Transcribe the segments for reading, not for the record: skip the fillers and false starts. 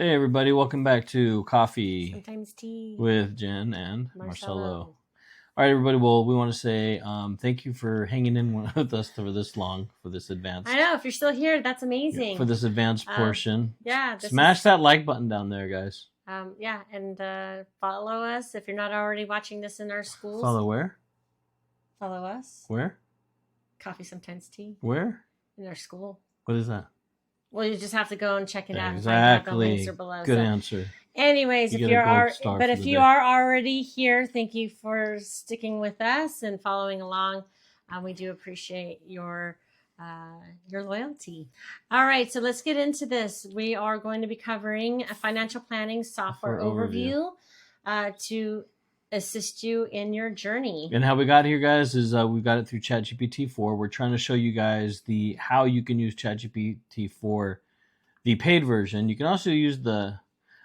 Hey everybody, welcome back to Coffee Sometimes Tea with Jen and Marcelo. Marcelo. All right, everybody. Well, we want to say thank you for hanging in with us for this long, for this advanced. I know, if you're still here, that's amazing. For this advanced portion. Yeah. Smash that like button down there, guys. Yeah, and follow us if you're not already watching this in our schools. Follow where? Follow us. Where? Coffee Sometimes Tea. Where? In our school. What is that? Well, you just have to go and check it out. Exactly. And find out the links are below. Good answer. Anyways, if you are already here, thank you for sticking with us and following along. We do appreciate your loyalty. All right, so let's get into this. We are going to be covering a financial planning software overview to assist you in your journey. And how we got here, guys, is we got it through Chat-GPT-4. We're trying to show you guys how you can use Chat-GPT-4, the paid version. You can also use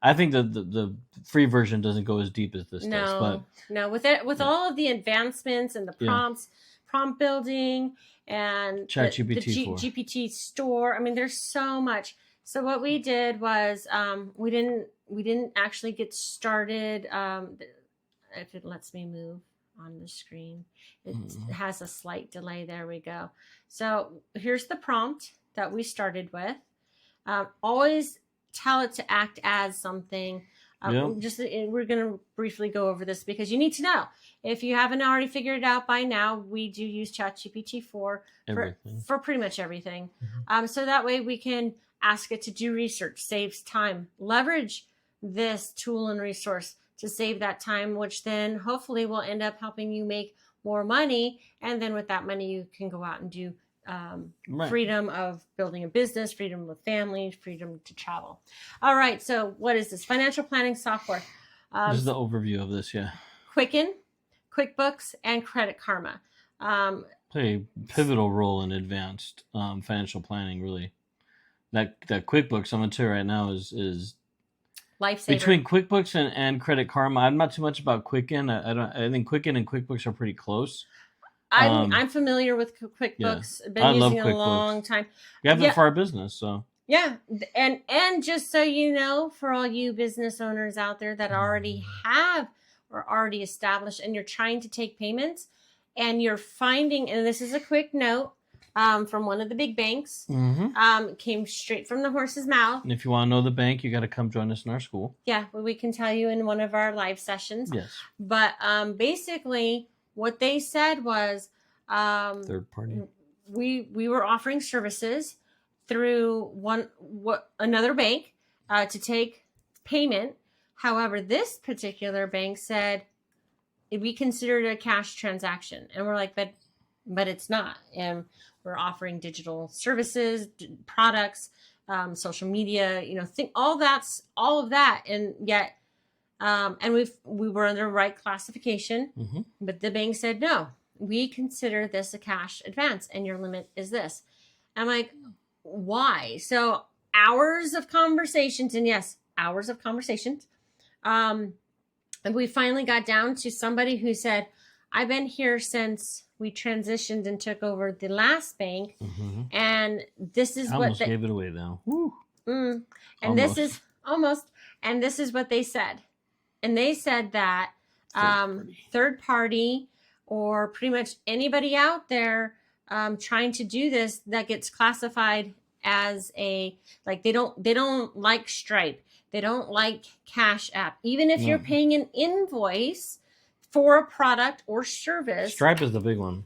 I think the free version doesn't go as deep as this does. But no, with all of the advancements and the prompts, prompt building, and Chat-GPT-4. the GPT store. I mean, there's so much. So what we did was we didn't actually get started. If it lets me move on the screen, it has a slight delay. There we go. So here's the prompt that we started with. Always tell it to act as something. We're going to briefly go over this because you need to know. If you haven't already figured it out by now, we do use ChatGPT for pretty much everything. So that way we can ask it to do research, saves time, leverage this tool and resource to save that time, which then hopefully will end up helping you make more money. And then with that money, you can go out and do freedom of building a business, freedom with family, freedom to travel. All right. So what is this? Financial planning software. This is the overview of this, yeah. Quicken, QuickBooks, and Credit Karma. Play a pivotal role in advanced financial planning, really. That QuickBooks, I'm going to tell you right now, is lifesaver. Between QuickBooks and Credit Karma, I'm not too much about Quicken. I think Quicken and QuickBooks are pretty close. I'm familiar with QuickBooks. Yeah. Been using it a long time. We have it for our business, so. Yeah, and just so you know, for all you business owners out there that already have or already established and you're trying to take payments and you're finding, and this is a quick note from one of the big banks, came straight from the horse's mouth. And if you want to know the bank, you got to come join us in our school. Yeah, well, we can tell you in one of our live sessions. Yes. But basically, what they said was third party. We were offering services through another bank to take payment. However, this particular bank said we considered it a cash transaction, and we're like, but it's not. And we're offering digital services, products, social media, all of that, and yet. And we were under the right classification, but the bank said, no, we consider this a cash advance and your limit is this. I'm like, why? So hours of conversations, and yes, hours of conversations. And we finally got down to somebody who said, I've been here since we transitioned and took over the last bank. And this is what they gave it away though. Woo. And Almost. this is what they said. And they said that third party or pretty much anybody out there trying to do this that gets classified as they don't like Stripe. They don't like Cash App. Even if you're paying an invoice for a product or service. Stripe is the big one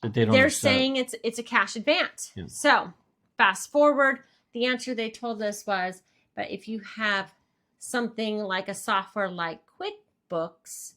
that they don't They're accept. saying it's a cash advance. Yeah. So fast forward, the answer they told us was, but if you have something like a software like QuickBooks,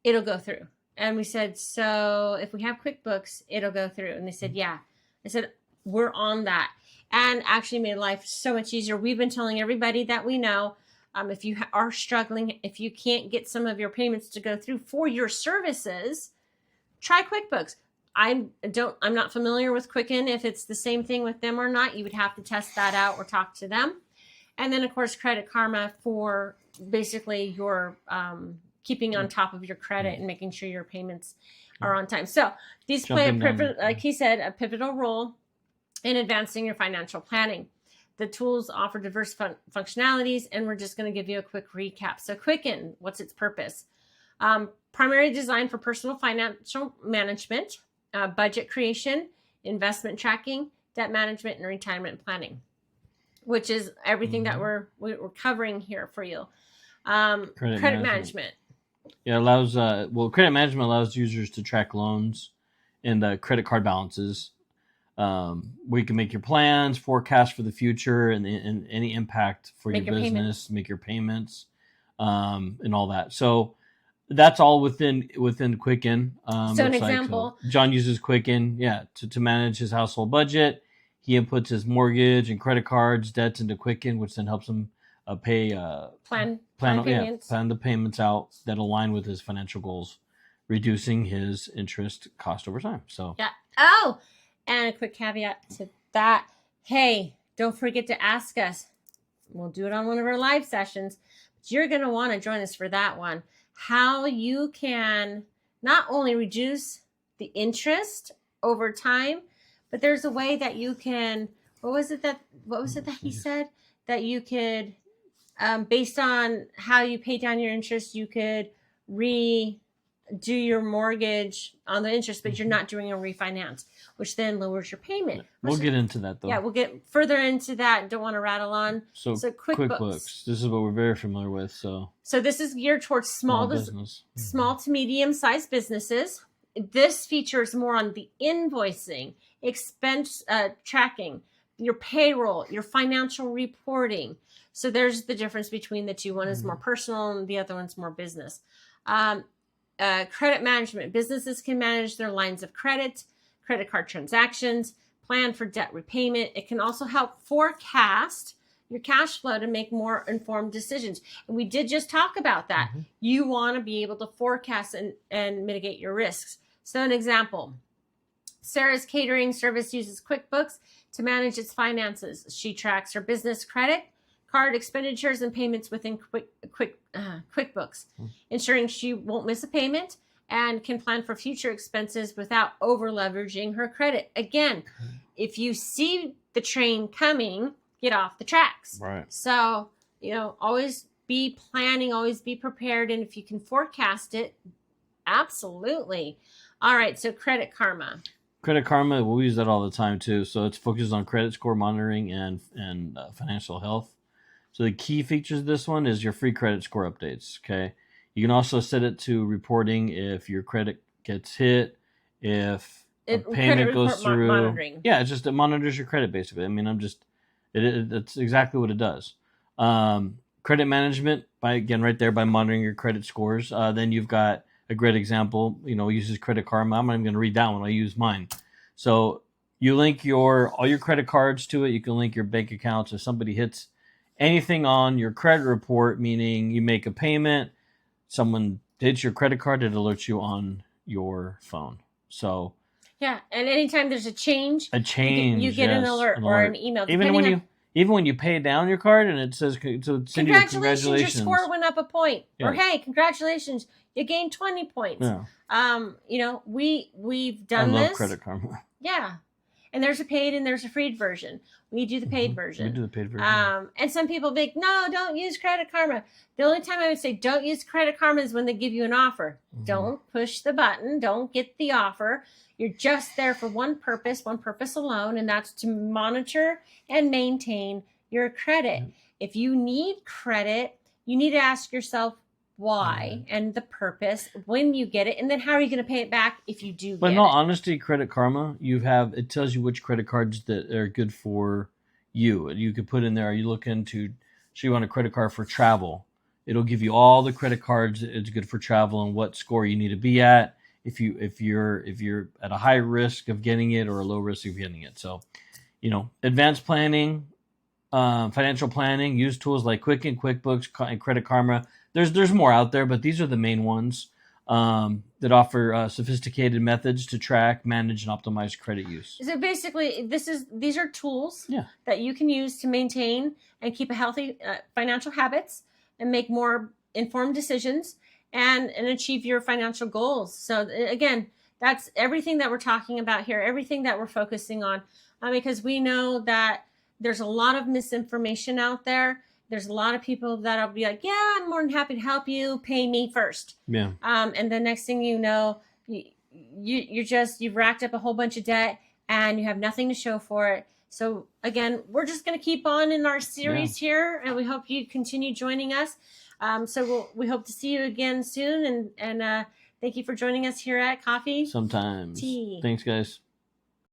it'll go through. And we said, so if we have QuickBooks, it'll go through. And they said, yeah. I said, we're on that. And actually made life so much easier. We've been telling everybody that we know, if you are struggling, if you can't get some of your payments to go through for your services, try QuickBooks. I'm not familiar with Quicken. If it's the same thing with them or not, you would have to test that out or talk to them. And then, of course, Credit Karma for basically your keeping on top of your credit and making sure your payments are on time. So these play, like he said, a pivotal role in advancing your financial planning. the tools offer diverse functionalities, and we're just going to give you a quick recap. So Quicken, what's its purpose? Primarily designed for personal financial management, budget creation, investment tracking, debt management, and retirement planning, which is everything that we're covering here for you. Credit management. Yeah, it allows credit management allows users to track loans and credit card balances. Where you can make your plans, forecast for the future, and any impact for your business, make your payments, and all that. So that's all within Quicken. So an example, John uses Quicken, to manage his household budget. He inputs his mortgage and credit cards, debts into Quicken, which then helps him plan the payments out that align with his financial goals, reducing his interest cost over time. So yeah. Oh, and a quick caveat to that. Hey, don't forget to ask us. We'll do it on one of our live sessions. But you're going to want to join us for that one. How you can not only reduce the interest over time, but there's a way that you can, what was it that he said? That you could, based on how you pay down your interest, you could redo your mortgage on the interest, but you're not doing a refinance, which then lowers your payment. We'll get into that though. Yeah, we'll get further into that. Don't want to rattle on. So QuickBooks. This is what we're very familiar with. So this is geared towards small to medium-sized businesses. This features more on the invoicing, expense tracking, your payroll, your financial reporting. So there's the difference between the two. One is more personal and the other one's more business. Credit management. Businesses can manage their lines of credit card transactions, plan for debt repayment. It can also help forecast your cash flow to make more informed decisions. And we did just talk about that. You want to be able to forecast and mitigate your risks. So an example, Sarah's catering service uses QuickBooks to manage its finances. She tracks her business credit card expenditures and payments within QuickBooks, ensuring she won't miss a payment and can plan for future expenses without over leveraging her credit. Again, if you see the train coming, get off the tracks. Right. So, always be planning, always be prepared. And if you can forecast it, absolutely. All right. So Credit Karma. Credit Karma, we'll use that all the time too. So it's focused on credit score monitoring and financial health. So the key features of this one is your free credit score updates. Okay. You can also set it to reporting if your credit gets hit, if a payment goes through. Monitoring. Yeah, it monitors your credit basically. I mean, it's exactly what it does. Credit management right there by monitoring your credit scores. Then you've got a great example, uses Credit Karma. I'm not even going to read that one. I'll use mine. So you link all your credit cards to it. You can link your bank accounts. If somebody hits anything on your credit report, meaning you make a payment, someone hits your credit card, it alerts you on your phone. So yeah, and anytime there's a change, you get an alert or an email. Even when you pay down your card and it says congratulations, your score went up a point. Yeah. Or hey, congratulations, you gained 20 points. Yeah. We've done this. I love Credit Karma. Yeah. And there's a paid and there's a free version. We do the paid version. We do the paid version. And some people be like, no, don't use Credit Karma. The only time I would say don't use Credit Karma is when they give you an offer. Don't push the button. Don't get the offer. You're just there for one purpose alone, and that's to monitor and maintain your credit. If you need credit, you need to ask yourself why and the purpose when you get it, and then how are you going to pay it back if you do but in all honesty, Credit Karma, it tells you which credit cards that are good for you. You could put in there, are you looking to you want a credit card for travel? It'll give you all the credit cards it's good for travel and what score you need to be at if you're at a high risk of getting it or a low risk of getting it. So advanced planning, financial planning, use tools like Quicken, QuickBooks, and Credit Karma. There's more out there, but these are the main ones that offer sophisticated methods to track, manage, and optimize credit use. So basically, these are tools that you can use to maintain and keep a healthy financial habits and make more informed decisions and achieve your financial goals. So again, that's everything that we're talking about here, everything that we're focusing on, because we know that there's a lot of misinformation out there. There's a lot of people that'll be like, yeah, I'm more than happy to help you. Pay me first. Yeah. And the next thing you know, you've racked up a whole bunch of debt and you have nothing to show for it. So again, we're just going to keep on in our series here, and we hope you continue joining us. So we hope to see you again soon, and thank you for joining us here at Coffee Sometimes. Tea. Thanks, guys.